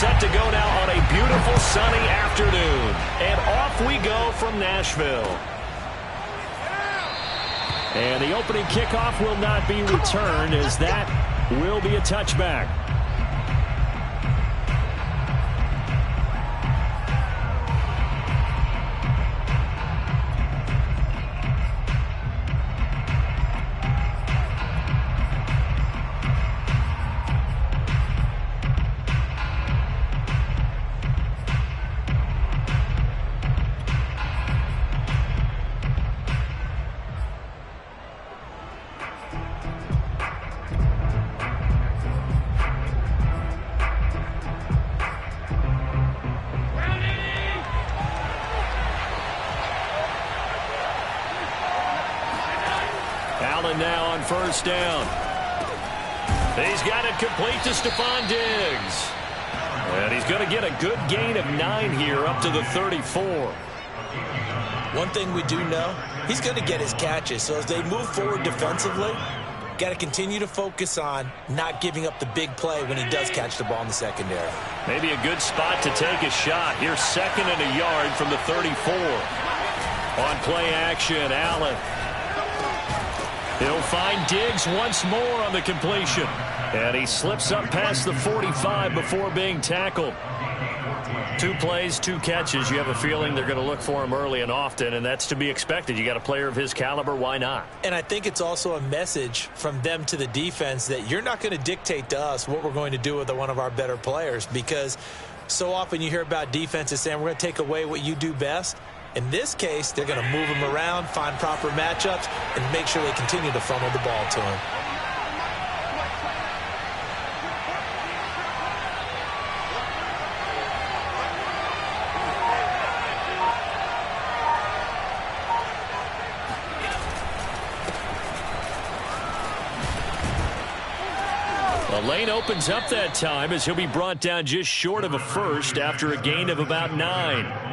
set to go now on a beautiful sunny afternoon. And off we go from Nashville. And the opening kickoff will not be returned, as that will be a touchback. Now on first down. He's got it complete to Stephon Diggs. And he's going to get a good gain of 9 here up to the 34. One thing we do know, he's going to get his catches. So as they move forward defensively, got to continue to focus on not giving up the big play when he does catch the ball in the secondary. Maybe a good spot to take a shot. Here's 2nd and a yard from the 34. On play action, Allen. He'll find Diggs once more on the completion. And he slips up past the 45 before being tackled. 2 plays, 2 catches. You have a feeling they're going to look for him early and often, and that's to be expected. You got a player of his caliber, why not? And I think it's also a message from them to the defense that you're not going to dictate to us what we're going to do with one of our better players, because so often you hear about defenses saying we're going to take away what you do best. In this case, they're going to move him around, find proper matchups, and make sure they continue to funnel the ball to him. The lane opens up that time as he'll be brought down just short of a first after a gain of about 9.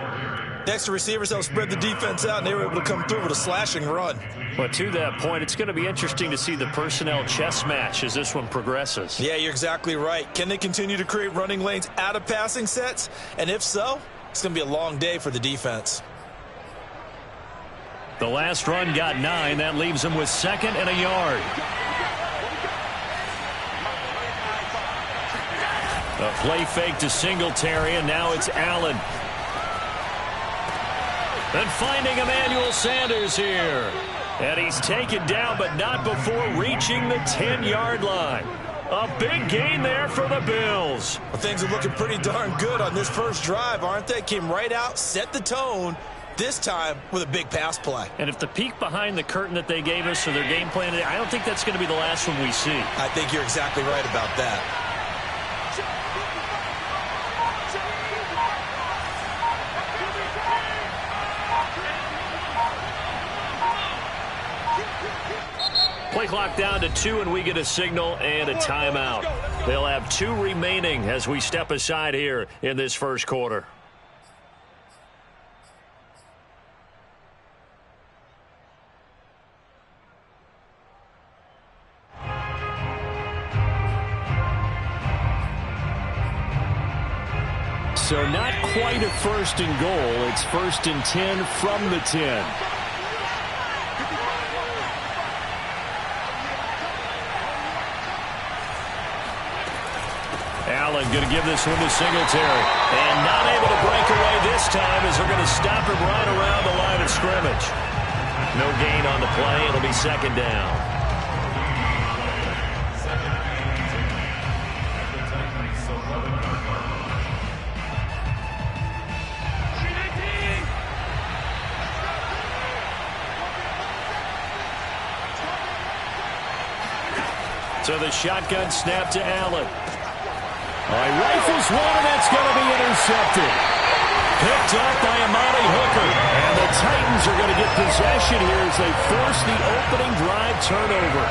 Extra receivers help spread the defense out, and they were able to come through with a slashing run. But to that point, it's going to be interesting to see the personnel chess match as this one progresses. Yeah, you're exactly right. Can they continue to create running lanes out of passing sets? And if so, it's going to be a long day for the defense. The last run got 9. That leaves him with 2nd and a yard. A play fake to Singletary, and now it's Allen. And finding Emmanuel Sanders here. And he's taken down, but not before reaching the 10-yard line. A big gain there for the Bills. Well, things are looking pretty darn good on this first drive, aren't they? Came right out, set the tone, this time with a big pass play. And if the peek behind the curtain that they gave us for their game plan, I don't think that's going to be the last one we see. I think you're exactly right about that. Play clock down to 2, and we get a signal and a timeout. They'll have 2 remaining as we step aside here in this first quarter. So not quite a 1st and goal. It's 1st and 10 from the 10. Allen going to give this one to Singletary. And not able to break away this time as they're going to stop him right around the line of scrimmage. No gain on the play. It'll be 2nd down. So the shotgun snap to Allen. All right, rifles one, and that's going to be intercepted. Picked up by Amani Hooker. And the Titans are going to get possession here as they force the opening drive turnover.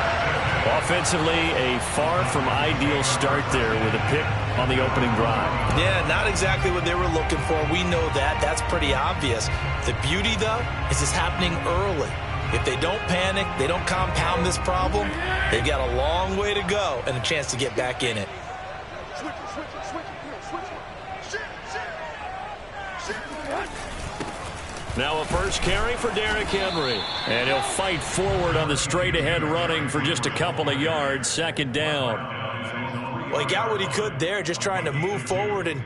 Offensively, a far from ideal start there with a pick on the opening drive. Yeah, not exactly what they were looking for. We know that. That's pretty obvious. The beauty, though, is it's happening early. If they don't panic, they don't compound this problem, they've got a long way to go and a chance to get back in it. Now a first carry for Derrick Henry. And he'll fight forward on the straight-ahead running for just a couple of yards. Second down. Well, he got what he could there, just trying to move forward and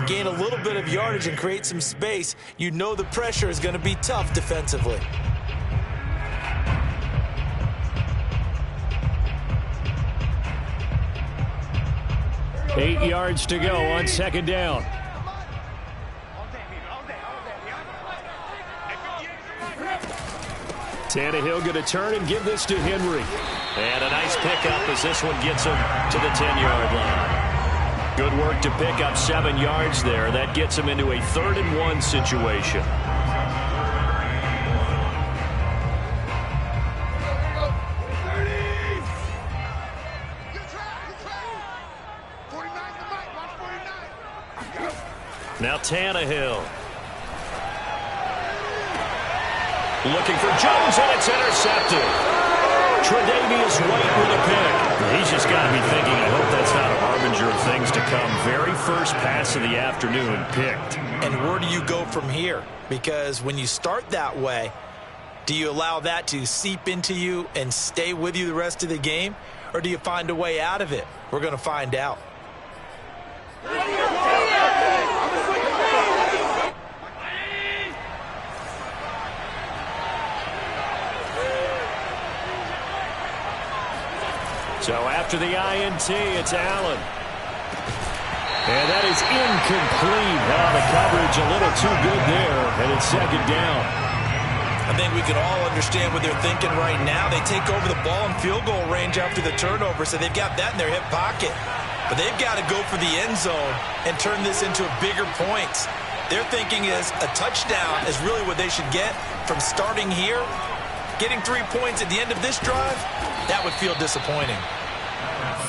gain a little bit of yardage and create some space. You know the pressure is going to be tough defensively. Eight yards to go on second down. Tannehill going to turn and give this to Henry. And a nice pickup as this one gets him to the 10-yard line. Good work to pick up 7 yards there. That gets him into a 3rd-and-1 situation. Now Tannehill. Looking for Jones, and it's intercepted. Tre'Davious White with a pick. He's just got to be thinking, I hope that's not a harbinger of things to come. Very first pass of the afternoon picked. And where do you go from here? Because when you start that way, do you allow that to seep into you and stay with you the rest of the game? Or do you find a way out of it? We're going to find out. So after the INT, it's Allen. And that is incomplete. The coverage a little too good there, and it's second down. I think we can all understand what they're thinking right now. They take over the ball in field goal range after the turnover, so they've got that in their hip pocket. But they've got to go for the end zone and turn this into bigger points. Their thinking is a touchdown is really what they should get from starting here. Getting 3 points at the end of this drive, that would feel disappointing.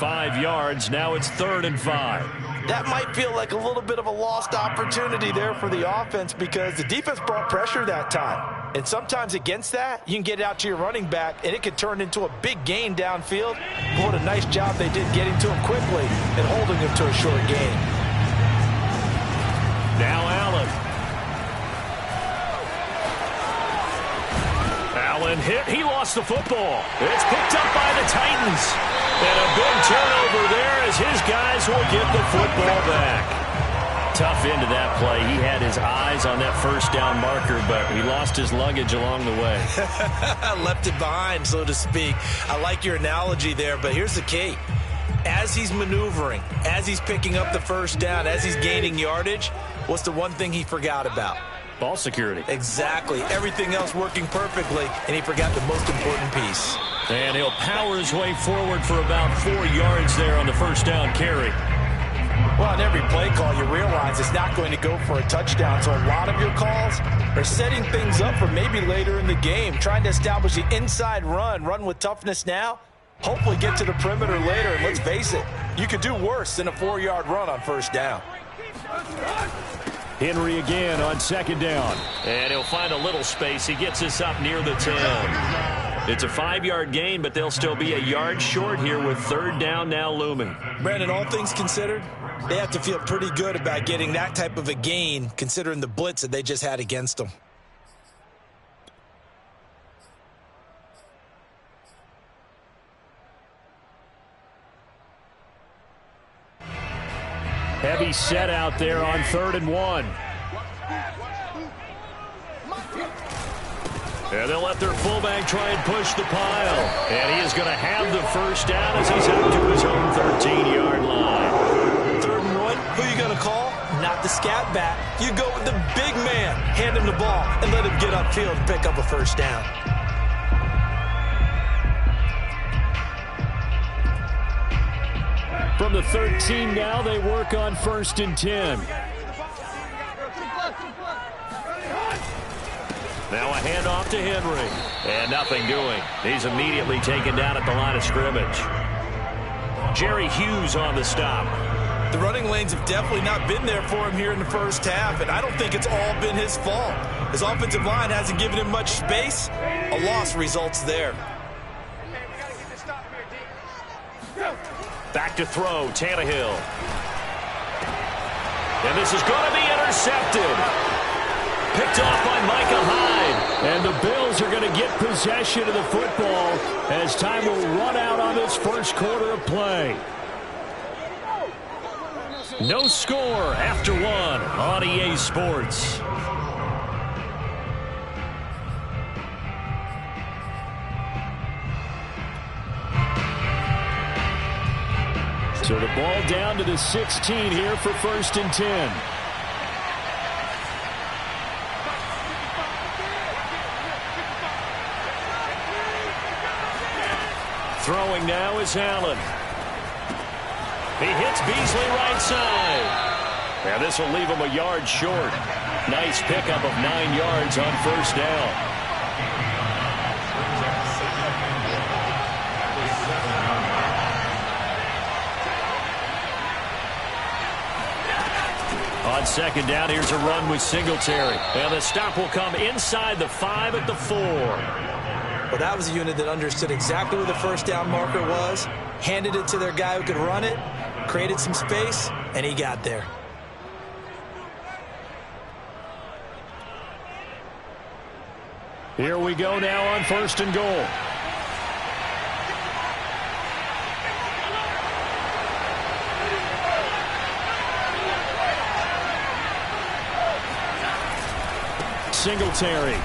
5 yards, now it's 3rd and 5. That might feel like a little bit of a lost opportunity there for the offense because the defense brought pressure that time. And sometimes against that, you can get it out to your running back, and it could turn into a big gain downfield. But what a nice job they did getting to him quickly and holding him to a short gain. Now Allen. Allen hit. He lost the football. It's picked up by the Titans. And a big turnover there as his guys will get the football back. Tough end to that play. He had his eyes on that first down marker, but he lost his luggage along the way. Left it behind, so to speak. I like your analogy there, but here's the key. As he's maneuvering, as he's picking up the first down, as he's gaining yardage, what's the one thing he forgot about? Ball security. Exactly. Everything else working perfectly, and he forgot the most important piece. And he'll power his way forward for about 4 yards there on the first down carry. Well, on every play call, you realize it's not going to go for a touchdown, so a lot of your calls are setting things up for maybe later in the game, trying to establish the inside run with toughness now, hopefully get to the perimeter later, and let's face it, you could do worse than a 4-yard run on first down. Henry again on second down. And he'll find a little space. He gets us up near the 10. It's a 5-yard gain, but they'll still be a yard short here with 3rd down now looming. Brandon, all things considered, they have to feel pretty good about getting that type of a gain, considering the blitz that they just had against them. Heavy set out there on 3rd and 1. And they'll let their fullback try and push the pile. And he is going to have the first down as he's out to his own 13-yard line. 3rd and 1, who are you going to call? Not the scat back. You go with the big man. Hand him the ball and let him get upfield and pick up a first down. From the 13 now, they work on 1st and 10. Now a handoff to Henry. And nothing doing. He's immediately taken down at the line of scrimmage. Jerry Hughes on the stop. The running lanes have definitely not been there for him here in the first half, and I don't think it's all been his fault. His offensive line hasn't given him much space. A loss results there. Back to throw, Tannehill. And this is going to be intercepted. Picked off by Micah Hyde. And the Bills are going to get possession of the football as time will run out on this first quarter of play. No score after one on EA Sports. So the ball down to the 16 here for 1st and 10. Throwing now is Allen. He hits Beasley right side. Now this will leave him a yard short. Nice pickup of 9 yards on 1st down. On 2nd down, here's a run with Singletary. And the stop will come inside the 5 at the 4. Well, that was a unit that understood exactly where the 1st down marker was, handed it to their guy who could run it, created some space, and he got there. Here we go now on 1st and goal. Singletary.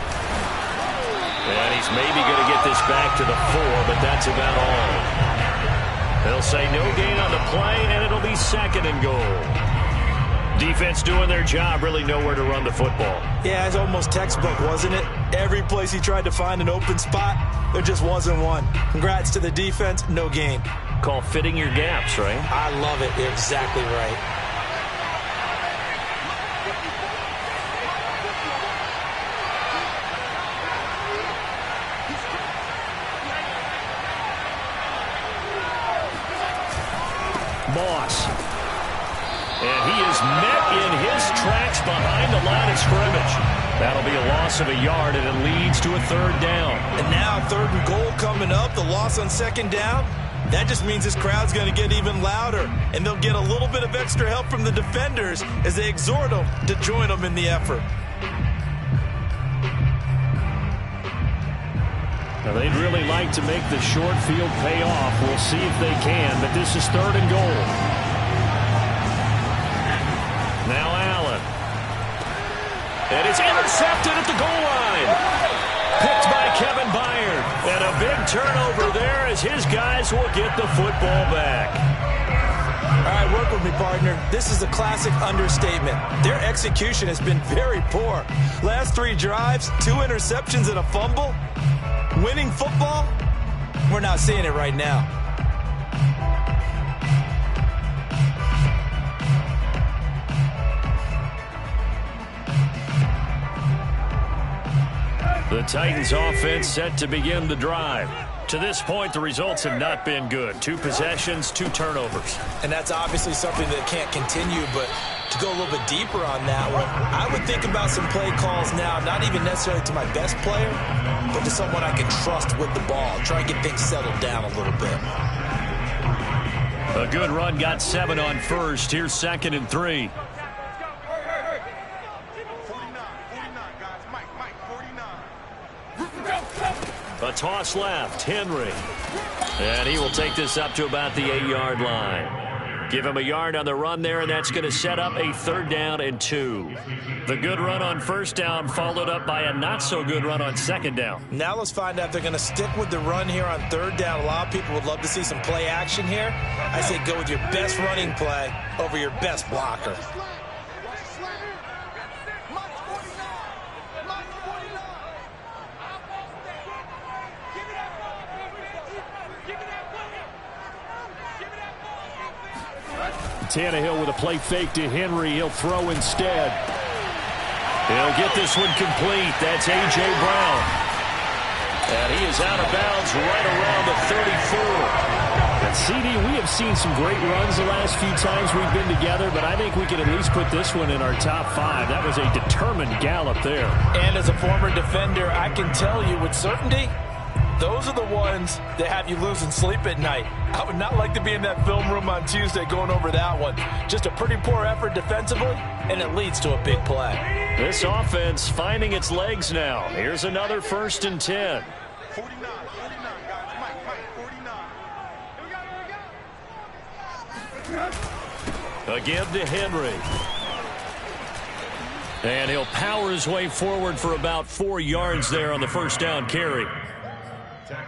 And he's maybe going to get this back to the 4, but that's about all. They'll say no gain on the play, and it'll be 2nd and goal. Defense doing their job, really nowhere to run the football. Yeah, it's almost textbook, wasn't it? Every place he tried to find an open spot, there just wasn't one. Congrats to the defense, no gain. Call fitting your gaps, right? I love it. You're exactly right. Moss. And he is met in his tracks behind the line of scrimmage. That'll be a loss of a yard, and it leads to a 3rd down. And now 3rd and goal coming up, the loss on 2nd down. That just means this crowd's going to get even louder, and they'll get a little bit of extra help from the defenders as they exhort them to join them in the effort. Now, they'd really like to make the short field pay off. We'll see if they can, but this is 3rd and goal. Now Allen. And it's intercepted at the goal line. Picked by Kevin Byard. And a big turnover there as his guys will get the football back. All right, work with me, partner. This is a classic understatement. Their execution has been very poor. Last 3 drives, 2 interceptions and a fumble. Winning football? We're not seeing it right now. The Titans offense set to begin the drive. To this point, the results have not been good. 2 possessions, 2 turnovers. And that's obviously something that can't continue, but to go a little bit deeper on that one, I would think about some play calls now, not even necessarily to my best player, but to someone I can trust with the ball. Try and get things settled down a little bit. A good run got 7 on 1st. Here's 2nd and 3. A toss left, Henry. And he will take this up to about the 8-yard line. Give him a yard on the run there, and that's going to set up a 3rd down and 2. The good run on 1st down followed up by a not-so-good run on 2nd down. Now let's find out if they're going to stick with the run here on 3rd down. A lot of people would love to see some play action here. I say go with your best running play over your best blocker. Tannehill with a play fake to Henry. He'll throw instead. He'll get this one complete. That's A.J. Brown. And he is out of bounds right around the 34. And CD, we have seen some great runs the last few times we've been together, but I think we can at least put this one in our top 5. That was a determined gallop there. And as a former defender, I can tell you with certainty, Those are the ones that have you losing sleep at night. I would not like to be in that film room on Tuesday going over that one. Just a pretty poor effort defensively, and it leads to a big play. This offense finding its legs now. Here's another 1st and 10. 49, guys. Mike, 49. Again to Henry. And he'll power his way forward for about 4 yards there on the first down carry.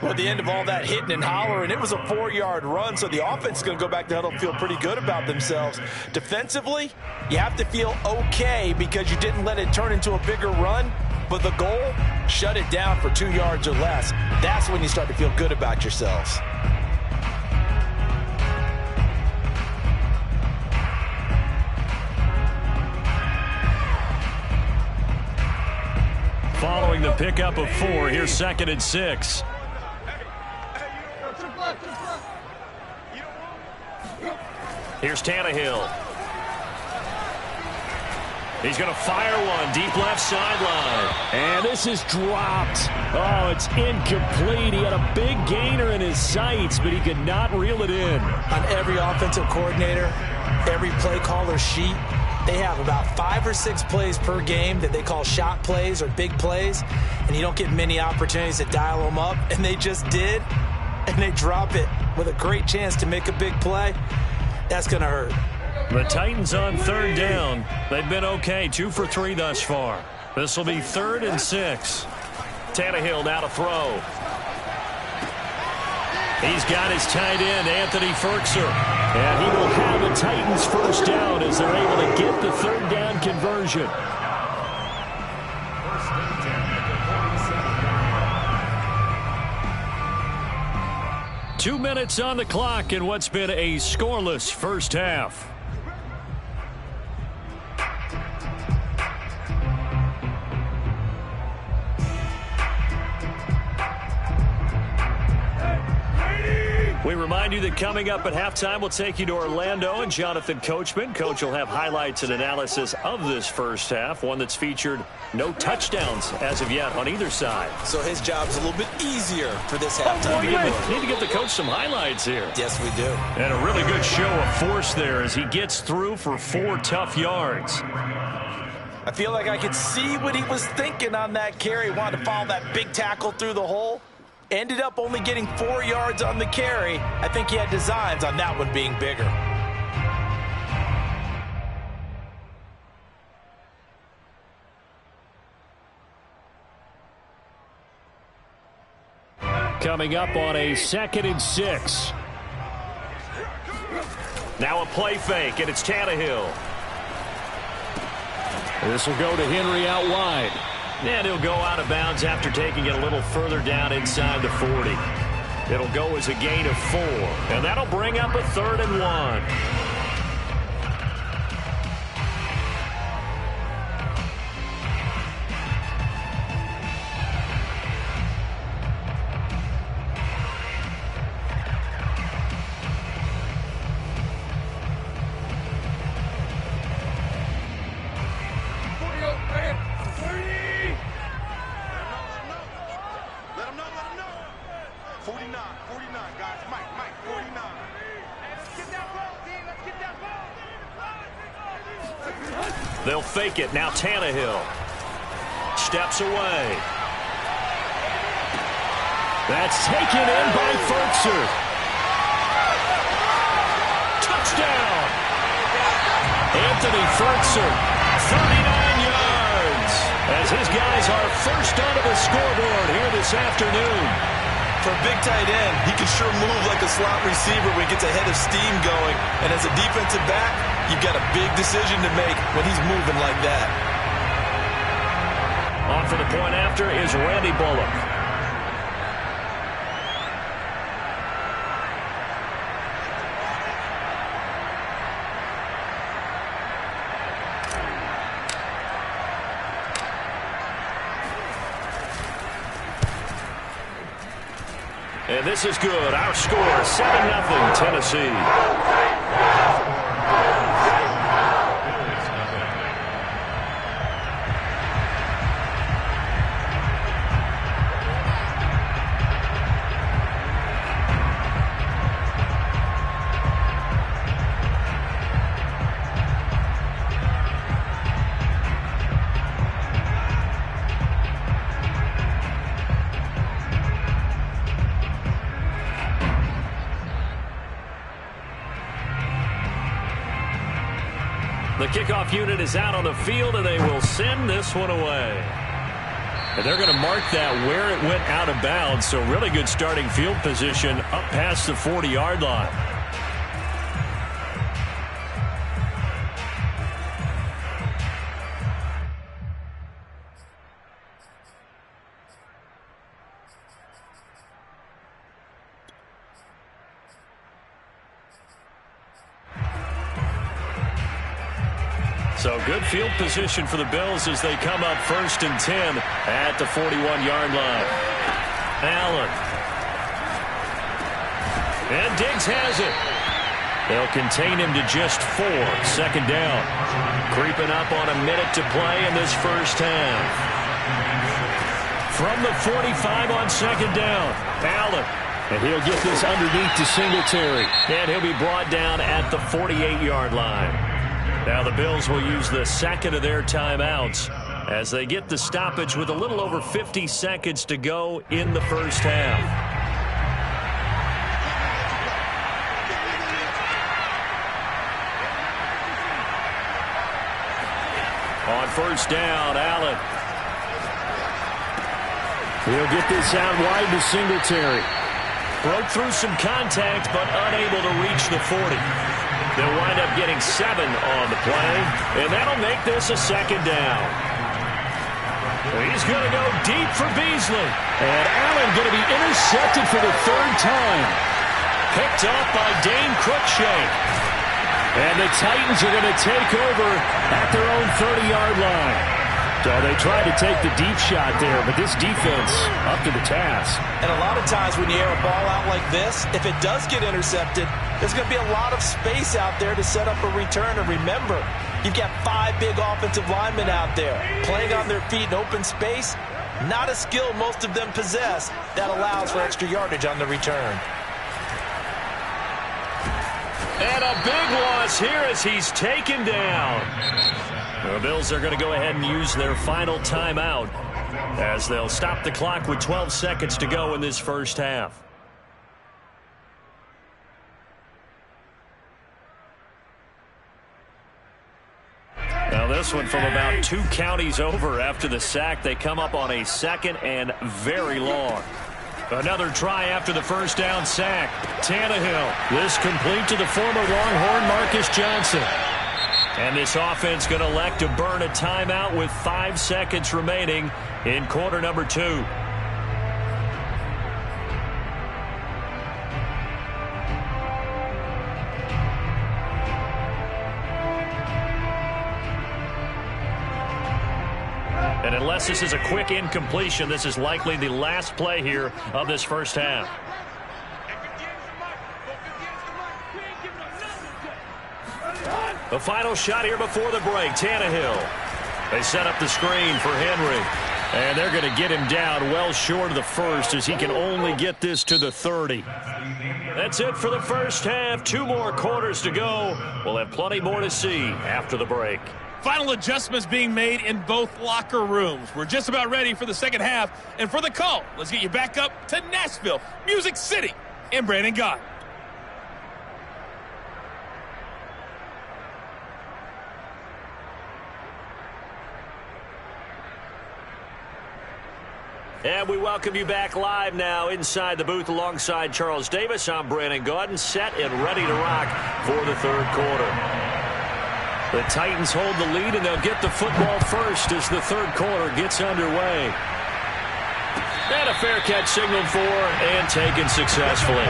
Well, at the end of all that hitting and hollering, it was a 4-yard run, so the offense is going to go back to huddle and feel pretty good about themselves. Defensively, you have to feel okay because you didn't let it turn into a bigger run, but the goal, shut it down for 2 yards or less. That's when you start to feel good about yourselves. Following the pickup of 4, here's 2nd and 6. Here's Tannehill. He's going to fire one deep left sideline. And this is dropped. Oh, it's incomplete. He had a big gainer in his sights, but he could not reel it in. On every offensive coordinator, every play caller sheet, they have about 5 or 6 plays per game that they call shot plays or big plays, and you don't get many opportunities to dial them up, and they just did, and they drop it with a great chance to make a big play. That's going to hurt. The Titans on 3rd down. They've been okay, 2 for 3 thus far. This will be 3rd and 6. Tannehill now to throw. He's got his tight end, Anthony Ferkser. And he will have the Titans first down as they're able to get the 3rd down conversion. Two minutes on the clock in what's been a scoreless first half. We remind you that coming up at halftime, we'll take you to Orlando and Jonathan Coachman. Coach will have highlights and analysis of this first half, one that's featured no touchdowns as of yet on either side. So his job is a little bit easier for this halftime. Need to give the coach some highlights here. Yes, we do. And a really good show of force there as he gets through for 4 tough yards. I feel like I could see what he was thinking on that carry. Wanted to follow that big tackle through the hole. Ended up only getting 4 yards on the carry. I think he had designs on that one being bigger. Coming up on a 2nd and 6. Now a play fake, and it's Tannehill. This will go to Henry out wide. And he'll go out of bounds after taking it a little further down inside the 40. It'll go as a gain of 4. And that'll bring up a 3rd and 1. They'll fake it. Now Tannehill steps away. That's taken in by Ferkser. Touchdown! Anthony Ferkser, 39 yards, as his guys are first onto the scoreboard here this afternoon. For a big tight end, he can sure move like a slot receiver when he gets a head of steam going. And as a defensive back, you've got a big decision to make when he's moving like that. On for the point after is Randy Bullock. And this is good. Our score, 7-0 Tennessee. The kickoff unit is out on the field, and they will send this one away. And they're going to mark that where it went out of bounds, so really good starting field position up past the 40-yard line. So good field position for the Bills as they come up 1st and 10 at the 41-yard line. Allen. And Diggs has it. They'll contain him to just 4. 2nd down. Creeping up on a minute to play in this first half. From the 45 on 2nd down. Allen. And he'll get this underneath to Singletary. And he'll be brought down at the 48-yard line. Now the Bills will use the 2nd of their timeouts as they get the stoppage with a little over 50 seconds to go in the first half. On 1st down, Allen. He'll get this out wide to Singletary. Broke through some contact, but unable to reach the 40. They'll wind up getting 7 on the play, and that'll make this a 2nd down. He's going to go deep for Beasley. And Allen going to be intercepted for the 3rd time. Picked off by Dane Cruikshank. And the Titans are going to take over at their own 30-yard line. So they tried to take the deep shot there, but this defense up to the task. And a lot of times when you air a ball out like this, if it does get intercepted, there's going to be a lot of space out there to set up a return. And remember, you've got 5 big offensive linemen out there playing on their feet in open space. Not a skill most of them possess that allows for extra yardage on the return. And a big loss here as he's taken down. The Bills are going to go ahead and use their final timeout as they'll stop the clock with 12 seconds to go in this first half. Now this one from about 2 counties over after the sack. They come up on a 2nd and very long. Another try after the first down sack. Tannehill. This complete to the former Longhorn Marcus Johnson. And this offense going to elect to burn a timeout with 5 seconds remaining in quarter number 2. And unless this is a quick incompletion, this is likely the last play here of this first half. The final shot here before the break, Tannehill. They set up the screen for Henry. And they're going to get him down well short of the first as he can only get this to the 30. That's it for the first half. 2 more quarters to go. We'll have plenty more to see after the break. Final adjustments being made in both locker rooms. We're just about ready for the second half. And for the call, let's get you back up to Nashville, Music City, and Brandon Gott. And we welcome you back live now inside the booth alongside Charles Davis. I'm Brandon Gaudin, set and ready to rock for the 3rd quarter. The Titans hold the lead, and they'll get the football first as the 3rd quarter gets underway. And a fair catch signaled for and taken successfully.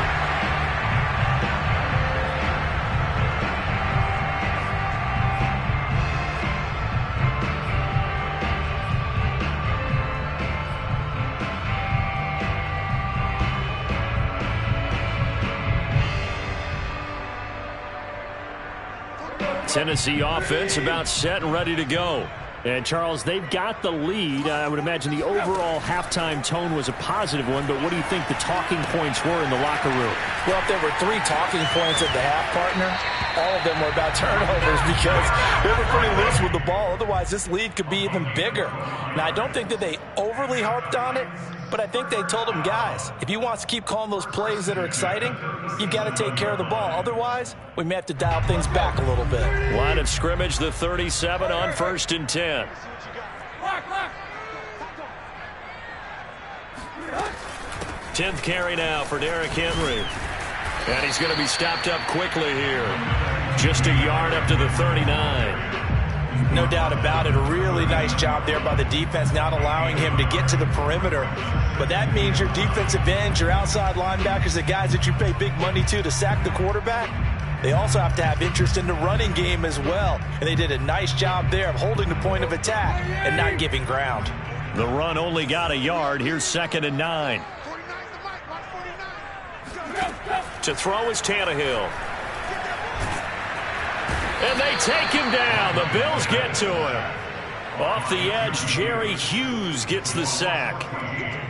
Tennessee offense about set and ready to go. And, Charles, they've got the lead. I would imagine the overall halftime tone was a positive one, but what do you think the talking points were in the locker room? Well, if there were 3 talking points at the half, partner, all of them were about turnovers because they were pretty loose with the ball. Otherwise, this lead could be even bigger. Now, I don't think that they overly harped on it, but I think they told them, guys, if you want to keep calling those plays that are exciting, you've got to take care of the ball. Otherwise, we may have to dial things back a little bit. Line of scrimmage, the 37 on 1st and 10. 10th carry now for Derrick Henry. And he's going to be stopped up quickly here. Just a yard up to the 39. No doubt about it. A really nice job there by the defense, not allowing him to get to the perimeter. But that means your defensive ends, your outside linebackers, the guys that you pay big money to sack the quarterback, they also have to have interest in the running game as well. And they did a nice job there of holding the point of attack and not giving ground. The run only got a yard. Here's 2nd and 9. To throw is Tannehill. And they take him down. The Bills get to him. Off the edge, Jerry Hughes gets the sack.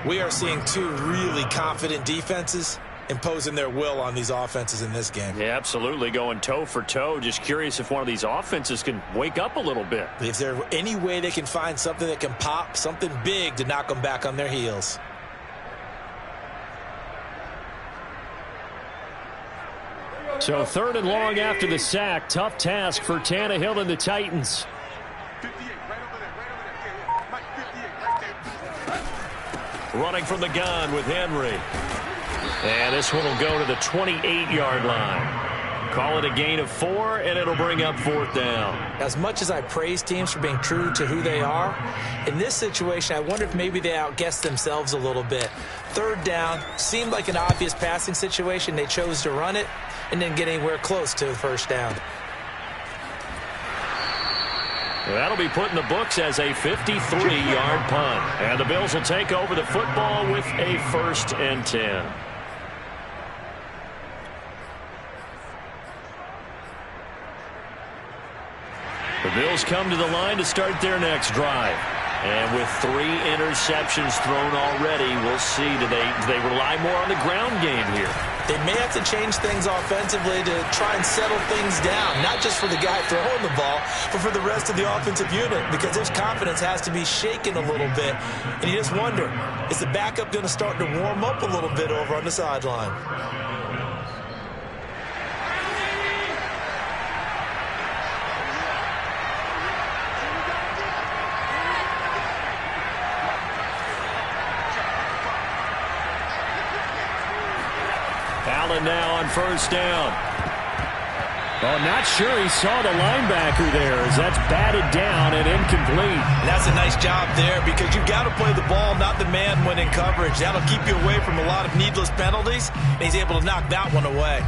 We are seeing 2 really confident defenses imposing their will on these offenses in this game. Yeah, absolutely, going toe for toe. Just curious if one of these offenses can wake up a little bit. If there's any way they can find something that can pop, something big to knock them back on their heels. So 3rd and long after the sack. Tough task for Tannehill and the Titans. 58, right over there. Mike, 58, right there. Running from the gun with Henry. And this one will go to the 28-yard line. Call it a gain of 4, and it'll bring up 4th down. As much as I praise teams for being true to who they are, in this situation, I wonder if maybe they outguessed themselves a little bit. 3rd down seemed like an obvious passing situation. They chose to run it and didn't get anywhere close to the 1st down. That'll be put in the books as a 53-yard punt. And the Bills will take over the football with a 1st and 10. The Bills come to the line to start their next drive. And with 3 interceptions thrown already, we'll see. Do they rely more on the ground game here? They may have to change things offensively to try and settle things down, not just for the guy throwing the ball, but for the rest of the offensive unit, because his confidence has to be shaken a little bit. And you just wonder, is the backup going to start to warm up a little bit over on the sideline? Allen now on 1st down. Oh, not sure he saw the linebacker there as that's batted down and incomplete. And that's a nice job there because you've got to play the ball, not the man when in coverage. That'll keep you away from a lot of needless penalties, and he's able to knock that one away.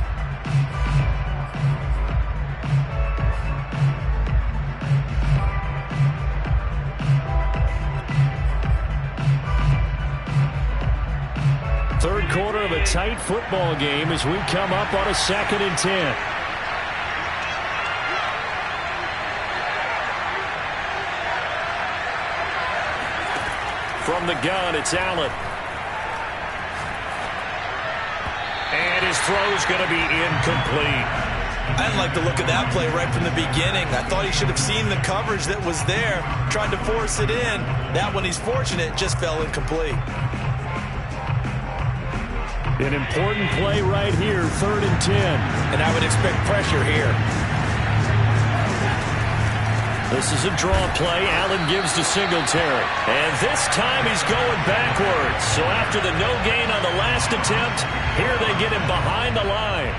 Third quarter of a tight football game as we come up on a 2nd and 10. From the gun, it's Allen. And his throw's going to be incomplete. I didn't like the look of that play right from the beginning. I thought he should have seen the coverage that was there, trying to force it in. That one, he's fortunate, just fell incomplete. An important play right here, 3rd and 10. And I would expect pressure here. This is a draw play. Allen gives to Singletary. And this time he's going backwards. So after the no gain on the last attempt, here they get him behind the line.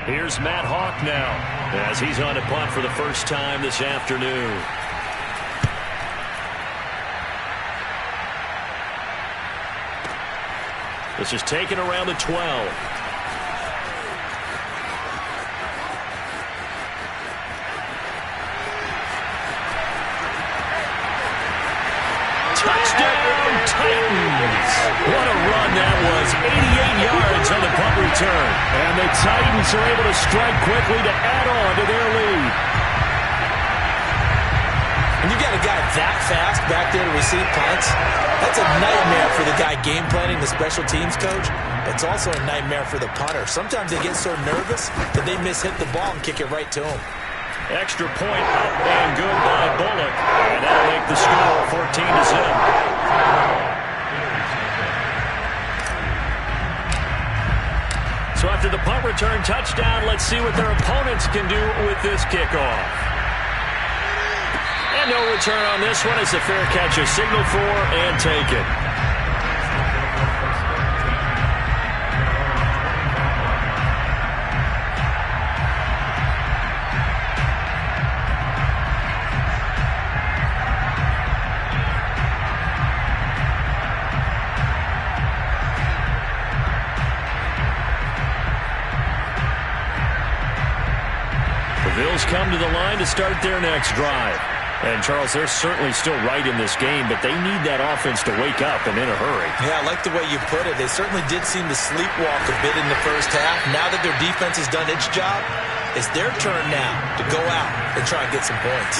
Here's Matt Hawk now as he's on a punt for the first time this afternoon. This is taken around the 12. Touchdown, Titans! What a run that was. 88 yards on the punt punt return. And the Titans are able to strike quickly to add on to their lead. And you got a guy that fast back there to receive punts. That's a nightmare for the guy game planning, the special teams coach. It's also a nightmare for the punter. Sometimes they get so nervous that they hit the ball and kick it right to him. Extra point up and good by Bullock. And that'll make the score 14-0. So after the punt return touchdown, let's see what their opponents can do with this kickoff. And no return on this one as the fair catch is signaled for and taken. The Bills come to the line to start their next drive. And, Charles, they're certainly still right in this game, but they need that offense to wake up and in a hurry. Yeah, I like the way you put it. They certainly did seem to sleepwalk a bit in the first half. Now that their defense has done its job, it's their turn now to go out and try and get some points.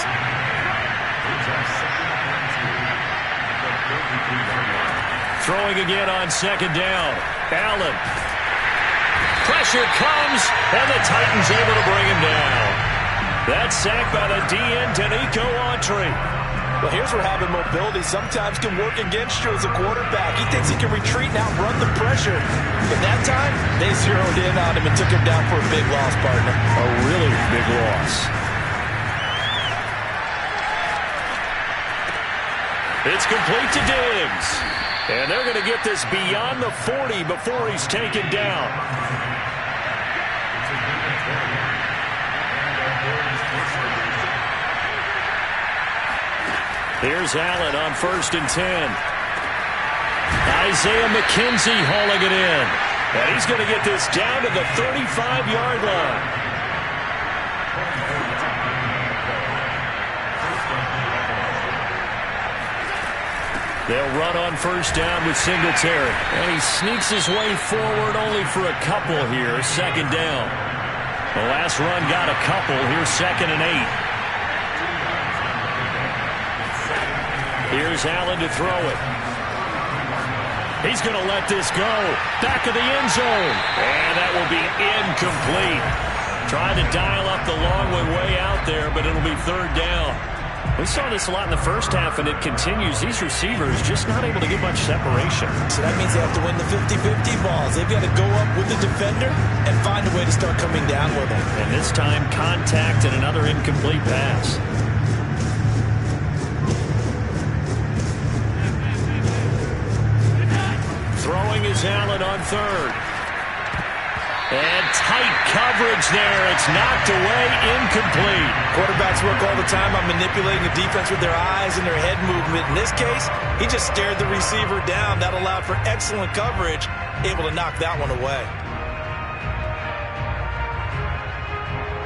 Throwing again on second down. Allen. Pressure comes, and the Titans able to bring him down. That's sacked by the DN, Danico Autry. Well, here's where having mobility sometimes can work against you as a quarterback. He thinks he can retreat and outrun the pressure. But that time, they zeroed in on him and took him down for a big loss, partner. A really big loss. It's complete to Diggs. And they're going to get this beyond the 40 before he's taken down. Here's Allen on 1st and 10. Isaiah McKenzie hauling it in. And he's going to get this down to the 35-yard line. They'll run on 1st down with Singletary. And he sneaks his way forward only for a couple here. 2nd down. The last run got a couple. Here's 2nd and 8. Here's Allen to throw it. He's going to let this go. Back of the end zone. And that will be incomplete. Trying to dial up the long way out there, but it'll be 3rd down. We saw this a lot in the first half, and it continues. These receivers just not able to get much separation. So that means they have to win the 50-50 balls. They've got to go up with the defender and find a way to start coming down with them. And this time, contact and another incomplete pass. Throwing is Allen on 3rd. And tight coverage there. It's knocked away, incomplete. Quarterbacks work all the time on manipulating the defense with their eyes and their head movement. In this case, he just stared the receiver down. That allowed for excellent coverage, able to knock that one away.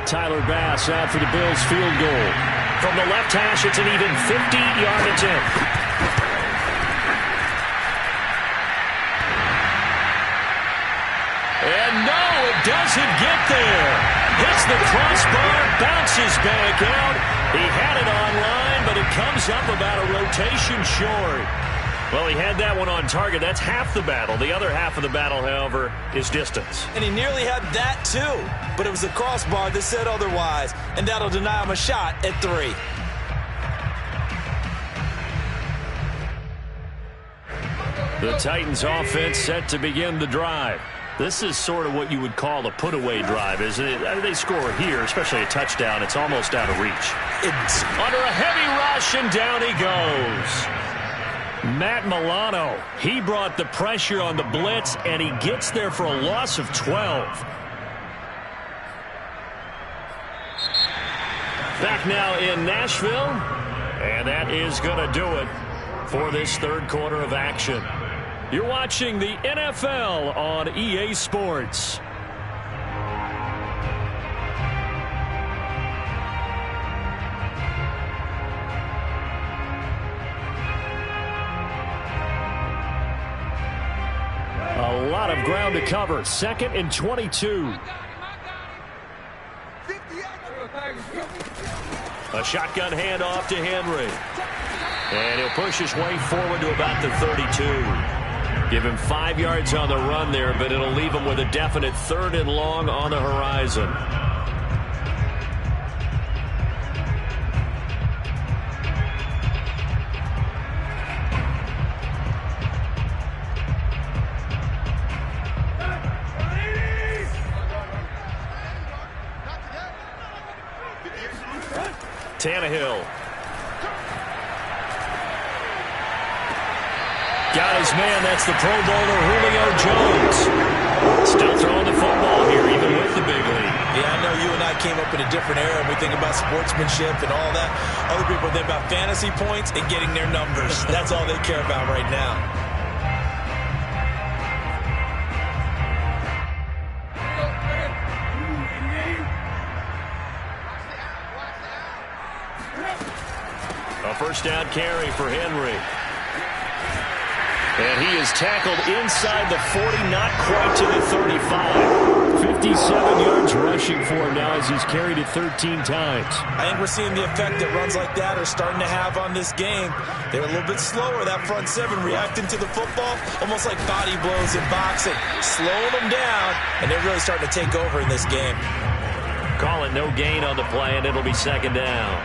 Tyler Bass out for the Bills field goal. From the left hash, it's an even 50-yard attempt. And no, it doesn't get there. Hits the crossbar, bounces back out. He had it online, but it comes up about a rotation short. Well, he had that one on target. That's half the battle. The other half of the battle, however, is distance. And he nearly had that, too. But it was the crossbar that said otherwise. And that'll deny him a shot at 3. The Titans offense set to begin the drive. This is sort of what you would call a put-away drive, isn't it? They score here, especially a touchdown. It's almost out of reach. It's under a heavy rush, and down he goes. Matt Milano, he brought the pressure on the blitz, and he gets there for a loss of 12. Back now in Nashville, and that is going to do it for this 3rd quarter of action. You're watching the NFL on EA Sports. A lot of ground to cover. 2nd and 22. A shotgun handoff to Henry. And he'll push his way forward to about the 32. Give him 5 yards on the run there, but it'll leave him with a definite 3rd and long on the horizon. Tannehill. Got his man. That's the Pro Bowler Julio Jones. Still throwing the football here, even with the big lead. Yeah, I know you and I came up in a different era, and we think about sportsmanship and all that. Other people think about fantasy points and getting their numbers. That's all they care about right now. A first down carry for Henry. And he is tackled inside the 40, not quite to the 35. 57 yards rushing for him now as he's carried it 13 times. I think we're seeing the effect that runs like that are starting to have on this game. They're a little bit slower, that front seven, reacting to the football, almost like body blows in boxing, slowing them down, and they're really starting to take over in this game. Call it no gain on the play, and it'll be 2nd down.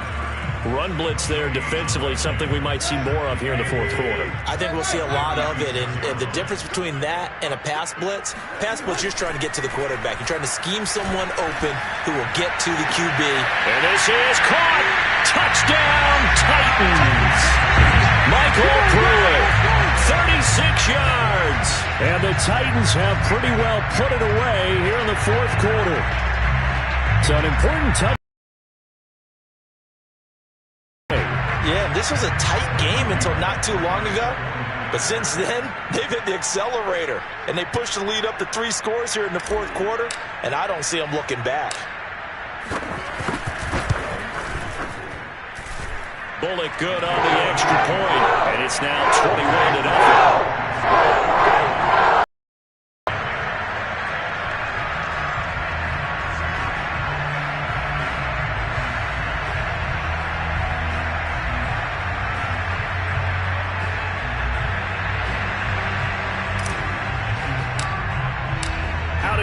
Run blitz there defensively, something we might see more of here in the 4th quarter. I think we'll see a lot of it, and the difference between that and a pass blitz, you're just trying to get to the quarterback. You're trying to scheme someone open who will get to the QB. And this is caught. Touchdown, Titans. Michael Pruitt, 36 yards. And the Titans have pretty well put it away here in the 4th quarter. It's an important touchdown. Yeah, this was a tight game until not too long ago. But since then, they've hit the accelerator. And they pushed the lead up to 3 scores here in the 4th quarter. And I don't see them looking back. Bullock good on the extra point. And it's now 21-0.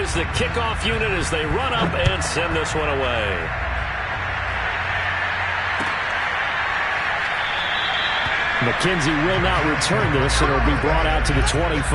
Is the kickoff unit as they run up and send this one away. McKenzie will not return this, and it'll be brought out to the 25.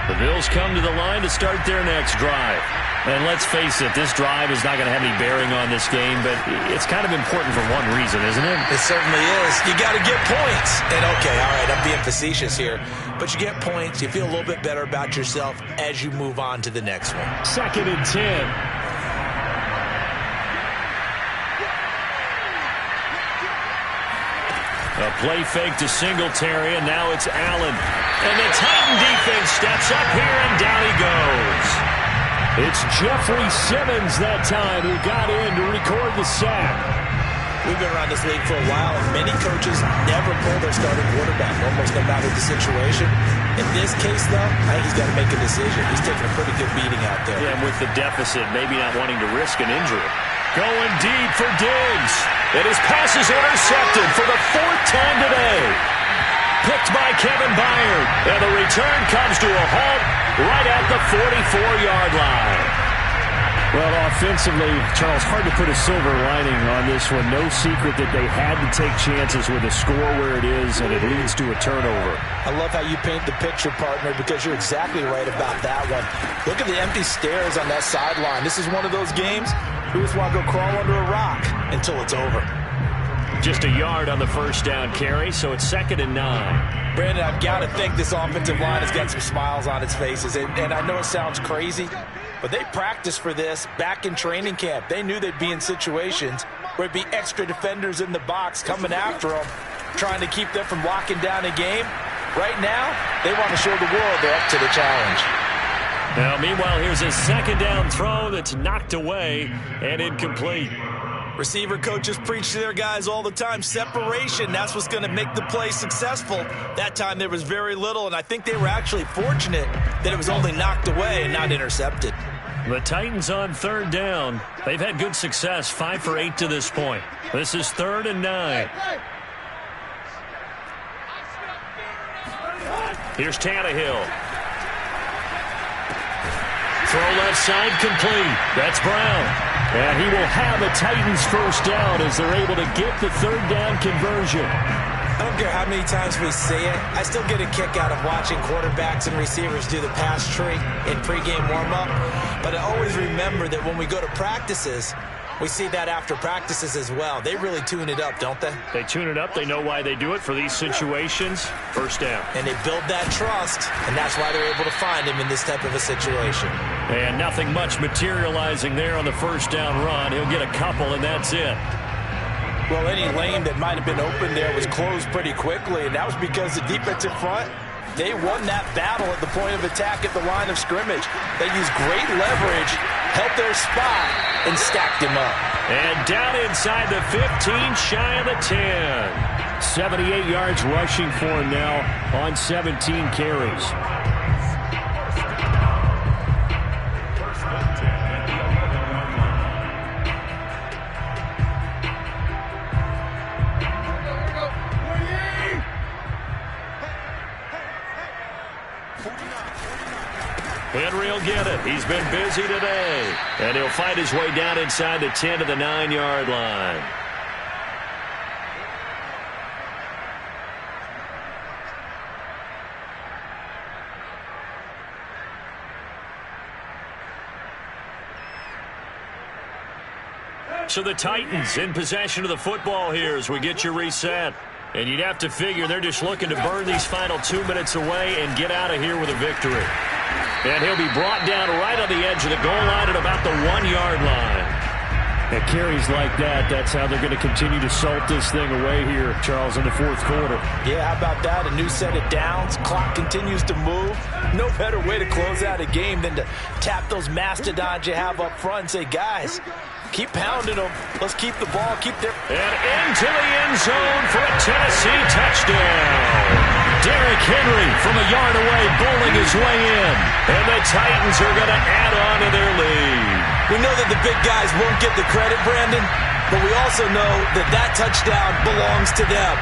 The Bills come to the line to start their next drive. And let's face it, this drive is not going to have any bearing on this game, but it's kind of important for one reason, isn't it? It certainly is. You got to get points. And okay, all right, I'm being facetious here, but you get points, you feel a little bit better about yourself as you move on to the next one. 2nd and 10. A play fake to Singletary, and now it's Allen. And the Titan defense steps up here, and down he goes. It's Jeffrey Simmons that time who got in to record the sack. We've been around this league for a while, and many coaches never pull their starting quarterback, almost no matter the situation. In this case, though, I think he's got to make a decision. He's taking a pretty good beating out there. Yeah, and with the deficit, maybe not wanting to risk an injury. Going deep for Diggs. And his pass is intercepted for the 4th time today. Picked by Kevin Byard. And the return comes to a halt right at the 44-yard line. Well, offensively, Charles, hard to put a silver lining on this one. No secret that they had to take chances with a score where it is, and it leads to a turnover. I love how you paint the picture, partner, because you're exactly right about that one. Look at the empty stairs on that sideline. This is one of those games you just want to go crawl under a rock until it's over. Just a yard on the first down carry, so it's 2nd and 9. Brandon, I've got to think this offensive line has got some smiles on its faces. And I know it sounds crazy, but they practiced for this back in training camp. They knew they'd be in situations where it'd be extra defenders in the box coming after them, trying to keep them from locking down a game. Right now, they want to show the world they're up to the challenge. Now, meanwhile, here's a 2nd down throw that's knocked away and incomplete. Receiver coaches preach to their guys all the time. Separation, that's what's going to make the play successful. That time there was very little, and I think they were actually fortunate that it was only knocked away and not intercepted. The Titans on third down. They've had good success, 5 for 8 to this point. This is 3rd and 9. Here's Tannehill. Throw left side complete. That's Brown. And he will have a Titans first down as they're able to get the third down conversion. I don't care how many times we see it. I still get a kick out of watching quarterbacks and receivers do the pass tree in pregame warm-up. But I always remember that when we go to practices, we see that after practices as well. They really tune it up, don't they? They tune it up. They know why they do it for these situations. First down. And they build that trust, and that's why they're able to find him in this type of a situation. And nothing much materializing there on the first down run. He'll get a couple, and that's it. Well, any lane that might have been open there was closed pretty quickly, and that was because the defensive front, they won that battle at the point of attack at the line of scrimmage. They used great leverage, helped their spot, and stacked him up. And down inside the 15, shy of the 10. 78 yards rushing for him now on 17 carries. Henry will get it. He's been busy today. And he'll find his way down inside the 10 to the 9-yard line. So the Titans in possession of the football here as we get you reset. And you'd have to figure they're just looking to burn these final 2 minutes away and get out of here with a victory. And he'll be brought down right on the edge of the goal line at about the 1-yard line. At carries like that, that's how they're going to continue to salt this thing away here, Charles, in the fourth quarter. Yeah, how about that? A new set of downs. Clock continues to move. No better way to close out a game than to tap those mastodons you have up front and say, guys, keep pounding them. Let's keep the ball. Keep their... And into the end zone for a Tennessee touchdown. Derrick Henry from a yard away bowling his way in. And the Titans are going to add on to their lead. We know that the big guys won't get the credit, Brandon, but we also know that that touchdown belongs to them.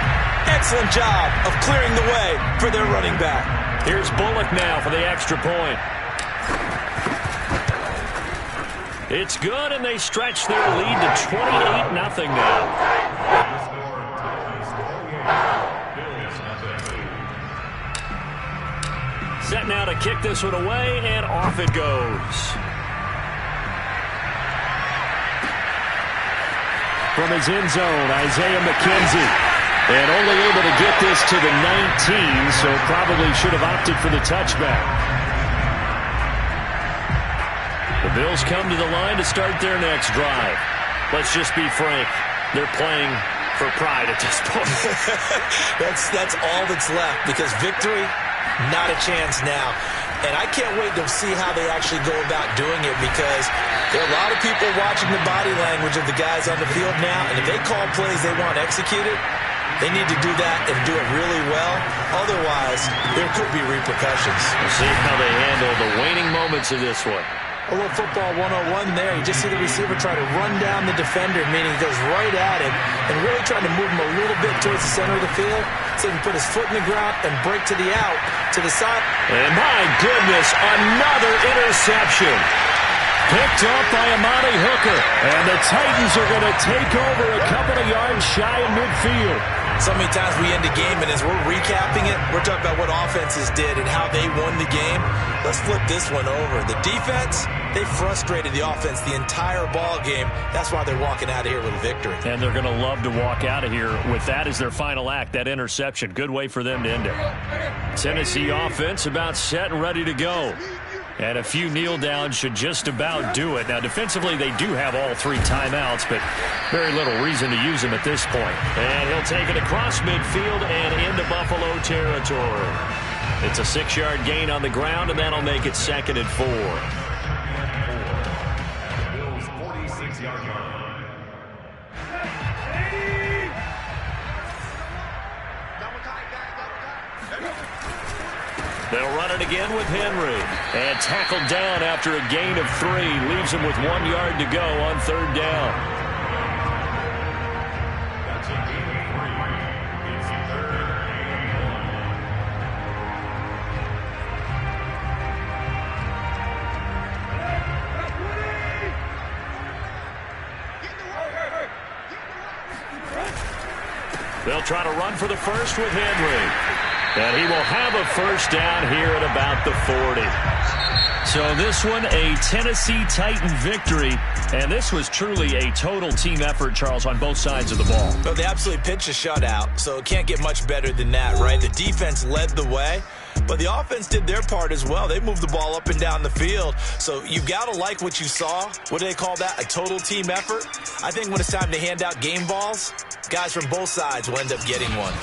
Excellent job of clearing the way for their running back. Here's Bullock now for the extra point. It's good, and they stretch their lead to 28-0 now. Set now to kick this one away, and off it goes. From his end zone, Isaiah McKenzie. And only able to get this to the 19, so probably should have opted for the touchback. The Bills come to the line to start their next drive. Let's just be frank. They're playing for pride at this point. That's all that's left, because victory, not a chance now. And I can't wait to see how they actually go about doing it, because there are a lot of people watching the body language of the guys on the field now, and if they call plays they want executed, they need to do that and do it really well. Otherwise, there could be repercussions. We'll see how they handle the waning moments of this one. A little football 101 there. You just see the receiver try to run down the defender, meaning he goes right at him and really trying to move him a little bit towards the center of the field so he can put his foot in the ground and break to the out, to the side. And my goodness, another interception. Picked up by Amani Hooker. And the Titans are going to take over a couple of yards shy of midfield. So many times we end a game, and as we're recapping it, we're talking about what offenses did and how they won the game. Let's flip this one over. The defense, they frustrated the offense the entire ball game. That's why they're walking out of here with a victory. And they're going to love to walk out of here with that as their final act, that interception. Good way for them to end it. Tennessee offense about set and ready to go. And a few kneel downs should just about do it. Now, defensively, they do have all 3 timeouts, but very little reason to use them at this point. And he'll take it across midfield and into Buffalo territory. It's a 6-yard gain on the ground, and that'll make it 2nd and 4. They'll run it again with Henry. And tackled down after a gain of 3. Leaves him with 1 yard to go on third down. They'll try to run for the first with Henry. And he will have a first down here at about the 40. So this one, a Tennessee Titan victory. And this was truly a total team effort, Charles, on both sides of the ball. Well, they absolutely pitched a shutout, so it can't get much better than that, right? The defense led the way, but the offense did their part as well. They moved the ball up and down the field. So you've got to like what you saw. What do they call that? A total team effort? I think when it's time to hand out game balls, guys from both sides will end up getting one.